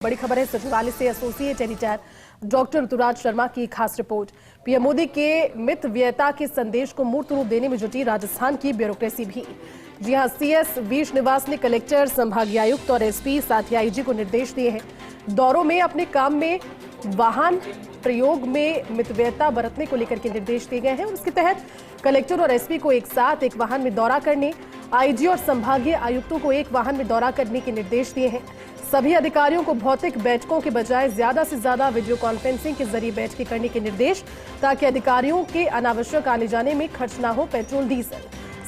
बड़ी खबर है सचिवालय से associate editor doctor Rituraj Sharma की खास रिपोर्ट। पीएम मोदी के मितव्ययता के संदेश को मूर्त रूप देने में जुटी राजस्थान की ब्यूरोक्रेसी भी। जी हां, सीएस वी श्रीनिवास ने कलेक्टर, संभागीय आयुक्त और एसपी साथ ही आईजी को निर्देश दिए हैं। दौरों में अपने काम में वाहन प्रयोग में मितव्ययता बरतने को लेकर के निर्देश दिए गए हैं और इसके तहत कलेक्टर और एसपी को एक साथ एक वाहन में दौरा करने, आईजी और संभागीय आयुक्तों को एक वाहन में दौरा करने के निर्देश दिए हैं। सभी अधिकारियों को भौतिक बैठकों के बजाय ज्यादा से ज्यादा वीडियो कॉन्फ्रेंसिंग के जरिए बैठकें करने के निर्देश, ताकि अधिकारियों के अनावश्यक आने जाने में खर्च ना हो पेट्रोल डीजल।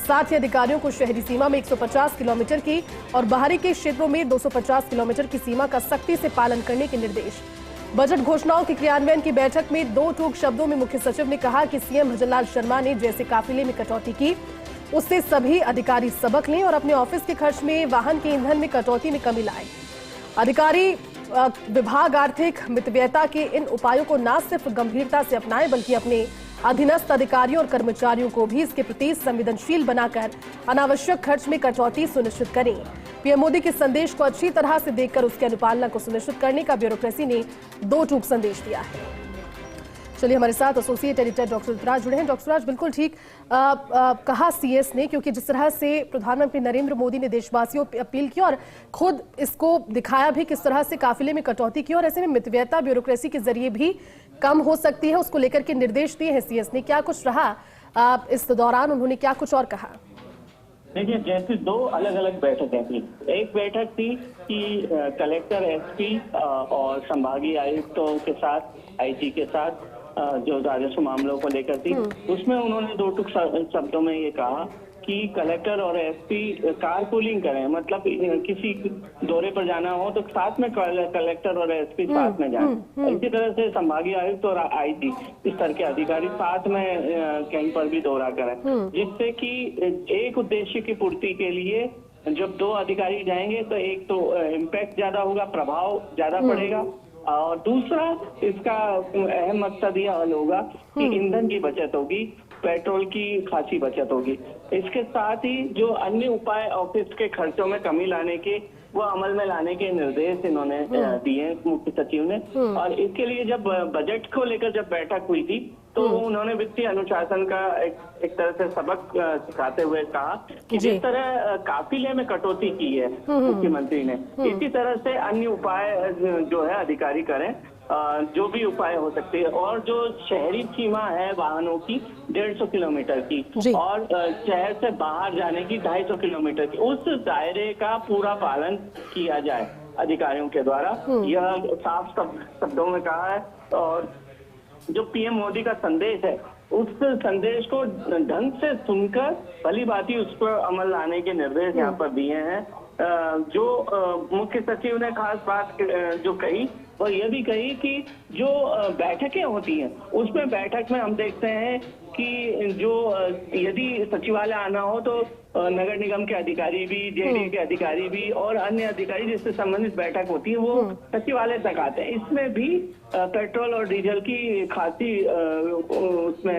साथ ही अधिकारियों को शहरी सीमा में 150 किलोमीटर की और बाहरी के क्षेत्रों में 250 किलोमीटर की सीमा का सख्ती से पालन करने के निर्देश। बजट घोषणाओं के क्रियान्वयन की बैठक में दो टूक शब्दों में मुख्य सचिव ने कहा कि सीएम भजनलाल शर्मा ने जैसे काफिले में कटौती की, उससे सभी अधिकारी सबक लें और अपने ऑफिस के खर्च में वाहन के ईंधन में कटौती में कमी लाएं। अधिकारी विभाग आर्थिक मितव्ययता के इन उपायों को न सिर्फ गंभीरता से अपनाएं, बल्कि अपने अधीनस्थ अधिकारियों और कर्मचारियों को भी इसके प्रति संवेदनशील बनाकर अनावश्यक खर्च में कटौती सुनिश्चित करें। पीएम मोदी के संदेश को अच्छी तरह से देखकर उसकी अनुपालना को सुनिश्चित करने का ब्यूरोक्रेसी ने दो टूक संदेश दिया है। चलिए, हमारे साथ एसोसिएट एडिटर डॉक्टर ऋतुराज जुड़े हैं। डॉक्टर ऋतुराज, बिल्कुल ठीक कहा सीएस ने, क्योंकि जिस तरह से प्रधानमंत्री नरेंद्र मोदी ने देशवासियों पर अपील की और खुद इसको दिखाया भी किस तरह से काफिले में कटौती की और ऐसे में मितव्ययता ब्यूरोक्रेसी के जरिए भी कम हो सकती है, उसको लेकर के निर्देश दिए हैं सीएस ने। क्या कुछ रहा इस दौरान, उन्होंने क्या कुछ और कहा? देखिए, जैसे दो अलग अलग बैठकें थी। एक बैठक थी कि कलेक्टर, एसपी और संभागीय आयुक्तों के साथ, आईजी के साथ जो राजस्व मामलों को लेकर थी, उसमें उन्होंने दो टूक शब्दों में ये कहा कि कलेक्टर और एसपी कारपूलिंग करें, मतलब किसी दौरे पर जाना हो तो साथ में कलेक्टर और एसपी साथ में जाएं। इसी तरह से संभागीय आयुक्त और आईजी, इस तरह के अधिकारी साथ में कहीं पर भी दौरा करें, जिससे कि एक उद्देश्य की पूर्ति के लिए जब दो अधिकारी जाएंगे तो एक तो इम्पैक्ट ज्यादा होगा, प्रभाव ज्यादा पड़ेगा, और दूसरा इसका अहम मकसद यह हल होगा कि ईंधन की बचत होगी, पेट्रोल की खासी बचत होगी। इसके साथ ही जो अन्य उपाय ऑफिस के खर्चों में कमी लाने के, वो अमल में लाने के निर्देश इन्होंने दिए मुख्य सचिव ने। और इसके लिए जब बजट को लेकर जब बैठक हुई थी तो उन्होंने वित्तीय अनुशासन का एक तरह से सबक सिखाते हुए कहा कि जिस तरह काफिले में कटौती की है मुख्यमंत्री ने, इसी तरह से अन्य उपाय जो है अधिकारी करें, जो भी उपाय हो सकते हैं। और जो शहरी सीमा है वाहनों की 150 किलोमीटर की और शहर से बाहर जाने की 250 किलोमीटर की, उस दायरे का पूरा पालन किया जाए अधिकारियों के द्वारा, यह साफ शब्दों में कहा है। और जो पीएम मोदी का संदेश है, उस संदेश को ढंग से सुनकर भली भांति उस पर अमल लाने के निर्देश यहाँ पर दिए हैं। जो मुख्य सचिव ने खास बात जो कही, और यह भी कही कि जो बैठकें होती हैं, उसमें बैठक में हम देखते हैं कि जो यदि सचिवालय आना हो तो नगर निगम के अधिकारी भी, जेडीए के अधिकारी भी और अन्य अधिकारी जिससे संबंधित बैठक होती है, वो सचिवालय तक आते हैं। इसमें भी पेट्रोल और डीजल की खासी उसमें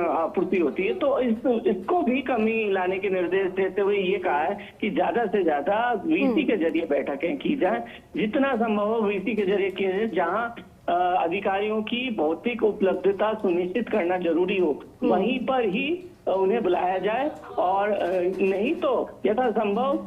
आपूर्ति होती है। तो इसको भी कमी लाने के निर्देश देते हुए ये कहा है कि ज्यादा से ज्यादा वीसी के जरिए बैठकें की जाए, जितना संभव हो वीसी के जरिए किए जाए। जहाँ अधिकारियों की भौतिक उपलब्धता सुनिश्चित करना जरूरी हो, वहीं पर ही उन्हें बुलाया जाए, और नहीं तो यथासंभव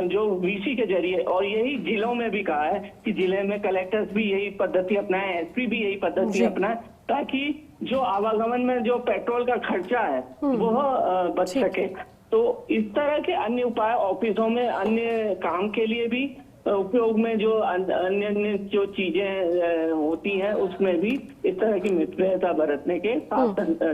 जो वीसी के जरिए, और यही जिलों में भी कहा है कि जिले में कलेक्टर्स भी यही पद्धति अपनाएं, एसपी भी यही पद्धति अपनाएं, ताकि जो आवागमन में जो पेट्रोल का खर्चा है वह बच सके। तो इस तरह के अन्य उपाय ऑफिसों में अन्य काम के लिए भी उपयोग में जो अन्य जो चीजें होती हैं, उसमें भी इस तरह की मितव्ययता बरतने के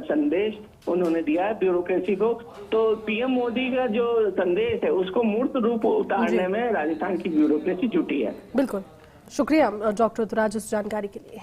संदेश उन्होंने दिया है ब्यूरोक्रेसी को। तो पीएम मोदी का जो संदेश है, उसको मूर्त रूप उतारने में राजस्थान की ब्यूरोक्रेसी जुटी है। बिल्कुल, शुक्रिया डॉक्टर ऋतुराज इस जानकारी के लिए।